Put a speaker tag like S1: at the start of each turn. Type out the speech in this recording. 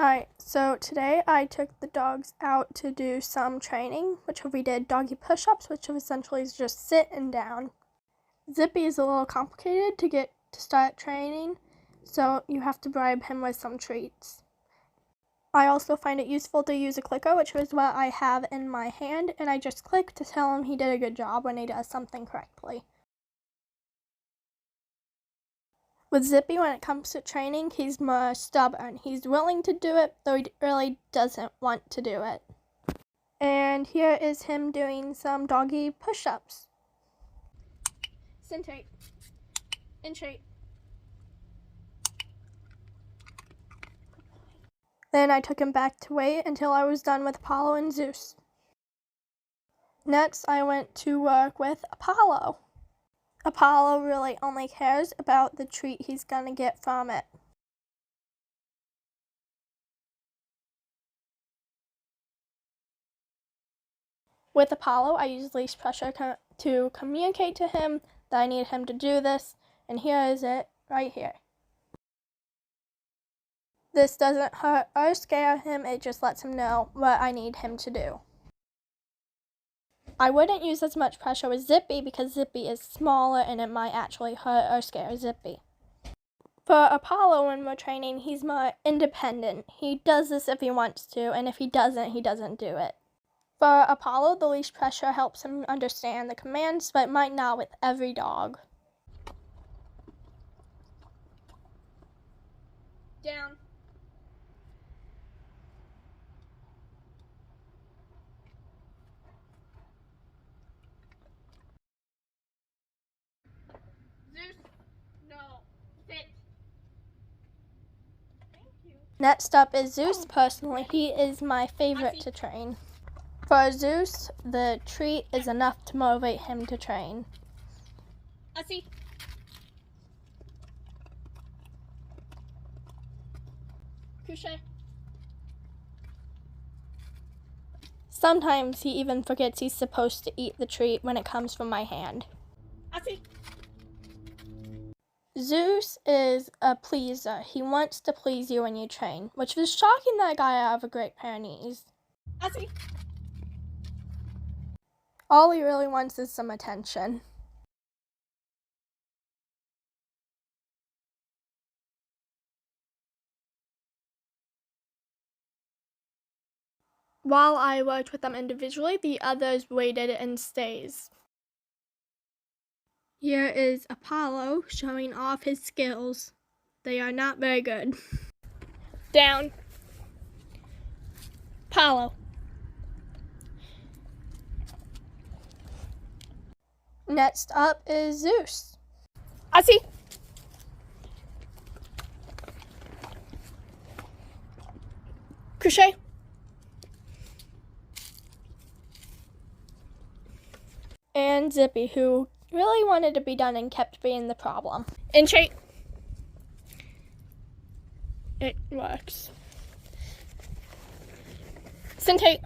S1: Alright, so today I took the dogs out to do some training, which we did doggy push-ups, which essentially is just sitting down. Zippy is a little complicated to get to start training, so you have to bribe him with some treats. I also find it useful to use a clicker, which is what I have in my hand, and I just click to tell him he did a good job when he does something correctly. With Zippy, when it comes to training, he's more stubborn. He's willing to do it, though he really doesn't want to do it. And here is him doing some doggy push-ups. Sit tight. In shape. Then I took him back to wait until I was done with Apollo and Zeus. Next, I went to work with Apollo. Apollo really only cares about the treat he's going to get from it. With Apollo, I use leash pressure to communicate to him that I need him to do this, and here is it right here. This doesn't hurt or scare him, it just lets him know what I need him to do. I wouldn't use as much pressure with Zippy because Zippy is smaller and it might actually hurt or scare Zippy. For Apollo, when we're training, he's more independent. He does this if he wants to, and if he doesn't do it. For Apollo, the leash pressure helps him understand the commands, but might not with every dog. Down. Zeus, no, sit. Thank you. Next up is Zeus. Personally, he is my favorite to train. For Zeus, the treat is enough to motivate him to train. I see. Couche. Sometimes he even forgets he's supposed to eat the treat when it comes from my hand. I see. Zeus is a pleaser. He wants to please you when you train, which is shocking that a guy out of a great pair of knees. I see. All he really wants is some attention. While I worked with them individually, the others waited in stays. Here is Apollo showing off his skills. They are not very good. Down. Apollo. Next up is Zeus. I see. Crochet. And Zippy, who really wanted to be done and kept being the problem. In shape. It works. Sit tight.